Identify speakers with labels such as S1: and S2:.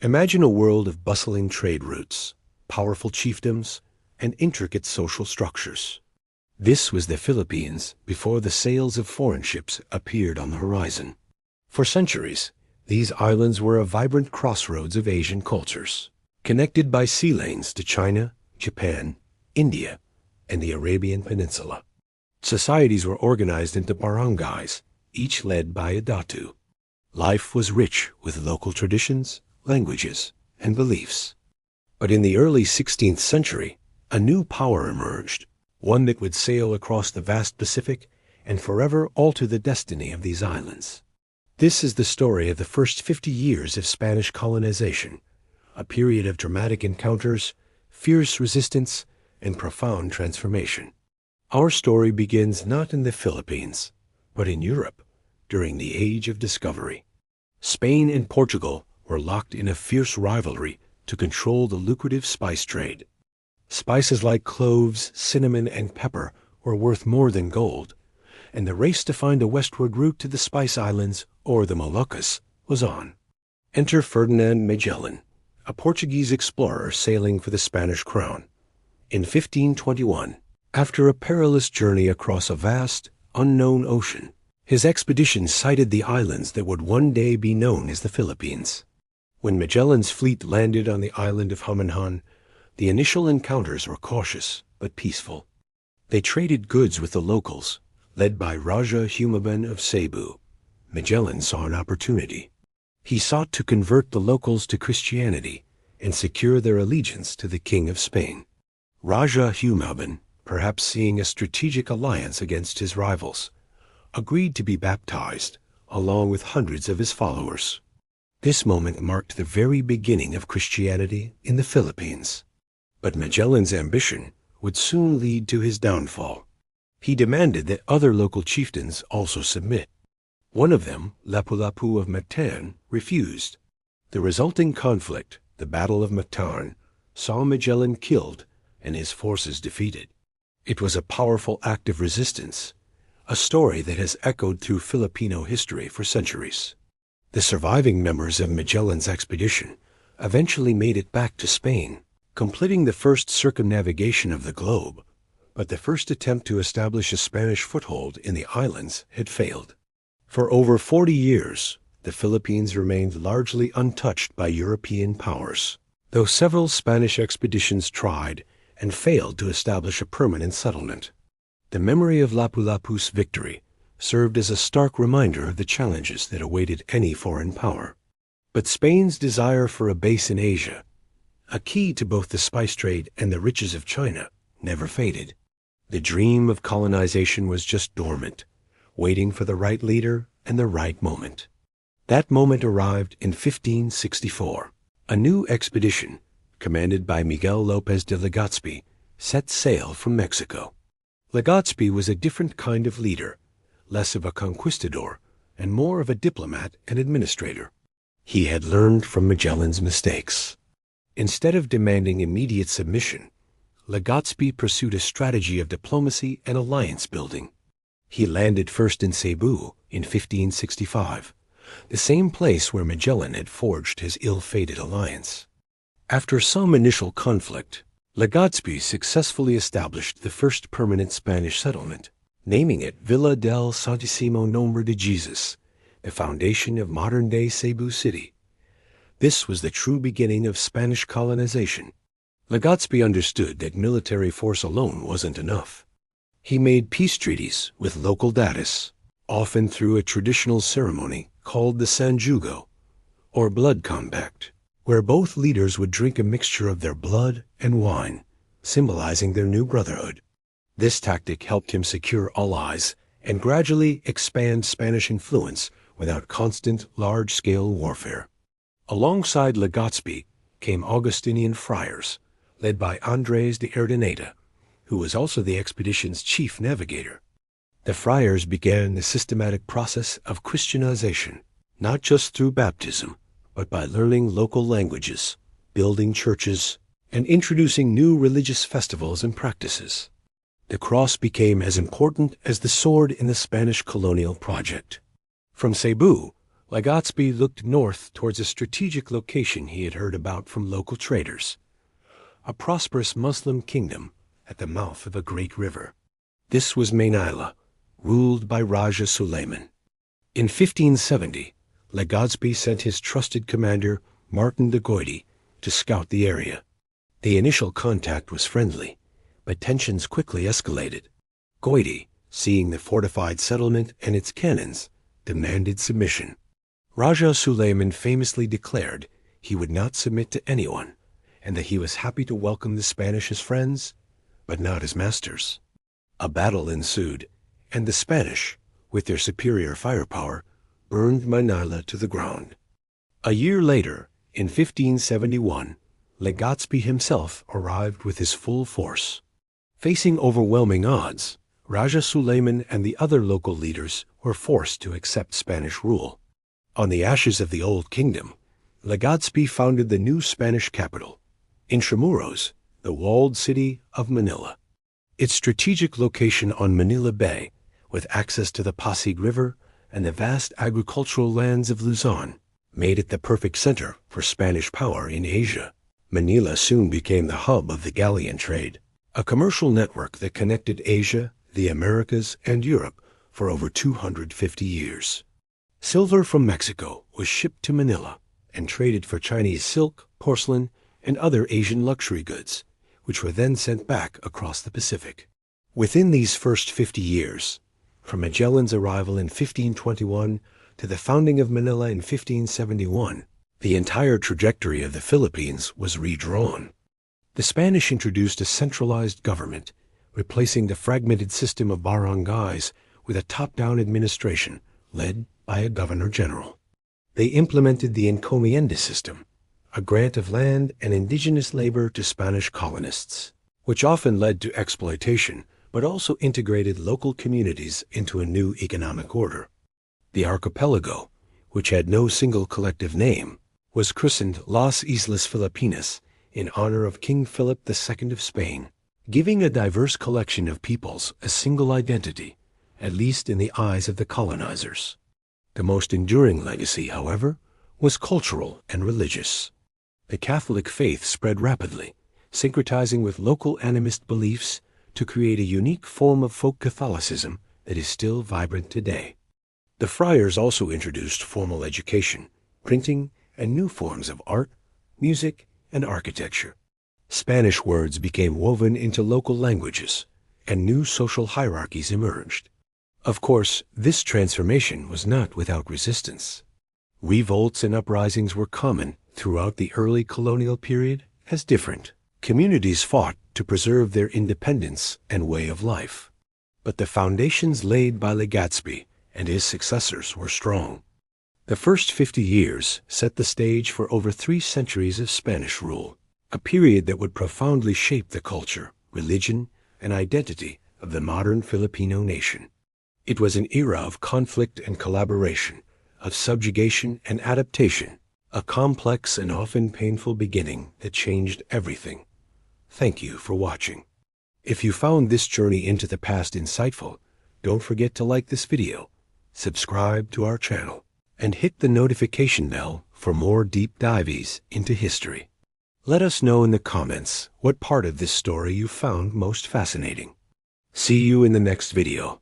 S1: Imagine a world of bustling trade routes, powerful chiefdoms, and intricate social structures. This was the Philippines before the sails of foreign ships appeared on the horizon. For centuries, these islands were a vibrant crossroads of Asian cultures, connected by sea lanes to China, Japan, India, and the Arabian Peninsula. Societies were organized into barangays, each led by a datu. Life was rich with local traditions, languages, and beliefs. But in the early 16th century, a new power emerged, one that would sail across the vast Pacific and forever alter the destiny of these islands. This is the story of the first 50 years of Spanish colonization, a period of dramatic encounters, fierce resistance, and profound transformation. Our story begins not in the Philippines, but in Europe during the Age of Discovery. Spain and Portugal were locked in a fierce rivalry to control the lucrative spice trade. Spices like cloves, cinnamon, and pepper were worth more than gold, and the race to find a westward route to the Spice Islands or the Moluccas was on. Enter Ferdinand Magellan, a Portuguese explorer sailing for the Spanish crown. In 1521, after a perilous journey across a vast, unknown ocean, his expedition sighted the islands that would one day be known as the Philippines. When Magellan's fleet landed on the island of Hominhan, the initial encounters were cautious but peaceful. They traded goods with the locals, led by Rajah Humabon of Cebu. Magellan saw an opportunity. He sought to convert the locals to Christianity and secure their allegiance to the King of Spain. Rajah Humabon, perhaps seeing a strategic alliance against his rivals, agreed to be baptized along with hundreds of his followers. This moment marked the very beginning of Christianity in the Philippines. But Magellan's ambition would soon lead to his downfall. He demanded that other local chieftains also submit. One of them, Lapu-Lapu of Mactan, refused. The resulting conflict, the Battle of Mactan, saw Magellan killed and his forces defeated. It was a powerful act of resistance, a story that has echoed through Filipino history for centuries. The surviving members of Magellan's expedition eventually made it back to Spain, completing the first circumnavigation of the globe, but the first attempt to establish a Spanish foothold in the islands had failed. For over 40 years, the Philippines remained largely untouched by European powers, though several Spanish expeditions tried and failed to establish a permanent settlement. The memory of Lapu-Lapu's victory served as a stark reminder of the challenges that awaited any foreign power. But Spain's desire for a base in Asia, a key to both the spice trade and the riches of China, never faded. The dream of colonization was just dormant, waiting for the right leader and the right moment. That moment arrived in 1564. A new expedition, commanded by Miguel López de Legazpi, set sail from Mexico. Legazpi was a different kind of leader, less of a conquistador and more of a diplomat and administrator. He had learned from Magellan's mistakes. Instead of demanding immediate submission, Legazpi pursued a strategy of diplomacy and alliance building. He landed first in Cebu in 1565, the same place where Magellan had forged his ill-fated alliance. After some initial conflict, Legazpi successfully established the first permanent Spanish settlement, naming it Villa del Santísimo Nombre de Jesus, the foundation of modern-day Cebu City. This was the true beginning of Spanish colonization. Legazpi understood that military force alone wasn't enough. He made peace treaties with local datus, often through a traditional ceremony called the Sanjugo, or blood compact, where both leaders would drink a mixture of their blood and wine, symbolizing their new brotherhood. This tactic helped him secure allies and gradually expand Spanish influence without constant, large-scale warfare. Alongside Legazpi came Augustinian friars, led by Andres de Urdaneta, who was also the expedition's chief navigator. The friars began the systematic process of Christianization, not just through baptism, but by learning local languages, building churches, and introducing new religious festivals and practices. The cross became as important as the sword in the Spanish colonial project. From Cebu, Legazpi looked north towards a strategic location he had heard about from local traders, a prosperous Muslim kingdom at the mouth of a great river. This was Manila, ruled by Raja Suleiman. In 1570, Legazpi sent his trusted commander, Martin de Goiti, to scout the area. The initial contact was friendly, but tensions quickly escalated. Goiti, seeing the fortified settlement and its cannons, demanded submission. Raja Suleiman famously declared he would not submit to anyone, and that he was happy to welcome the Spanish as friends, but not as masters. A battle ensued, and the Spanish, with their superior firepower, burned Manila to the ground. A year later, in 1571, Legazpi himself arrived with his full force. Facing overwhelming odds, Raja Suleiman and the other local leaders were forced to accept Spanish rule. On the ashes of the old kingdom, Legazpi founded the new Spanish capital, Intramuros, the walled city of Manila. Its strategic location on Manila Bay, with access to the Pasig River and the vast agricultural lands of Luzon, made it the perfect center for Spanish power in Asia. Manila soon became the hub of the galleon trade, a commercial network that connected Asia, the Americas, and Europe for over 250 years. Silver from Mexico was shipped to Manila and traded for Chinese silk, porcelain, and other Asian luxury goods, which were then sent back across the Pacific. Within these first 50 years, from Magellan's arrival in 1521 to the founding of Manila in 1571, the entire trajectory of the Philippines was redrawn. The Spanish introduced a centralized government, replacing the fragmented system of barangays with a top-down administration led by a governor-general. They implemented the encomienda system, a grant of land and indigenous labor to Spanish colonists, which often led to exploitation but also integrated local communities into a new economic order. The archipelago, which had no single collective name, was christened Las Islas Filipinas in honor of King Philip II of Spain, giving a diverse collection of peoples a single identity, at least in the eyes of the colonizers. The most enduring legacy, however, was cultural and religious. The Catholic faith spread rapidly, syncretizing with local animist beliefs to create a unique form of folk Catholicism that is still vibrant today. The friars also introduced formal education, printing, and new forms of art, music, and architecture. Spanish words became woven into local languages, and new social hierarchies emerged. Of course, this transformation was not without resistance. Revolts and uprisings were common throughout the early colonial period as different. Communities fought to preserve their independence and way of life. But the foundations laid by Legazpi and his successors were strong. The first 50 years set the stage for over 3 centuries of Spanish rule, a period that would profoundly shape the culture, religion, and identity of the modern Filipino nation. It was an era of conflict and collaboration, of subjugation and adaptation, a complex and often painful beginning that changed everything. Thank you for watching. If you found this journey into the past insightful, don't forget to like this video, subscribe to our channel, and hit the notification bell for more deep dives into history. Let us know in the comments what part of this story you found most fascinating. See you in the next video.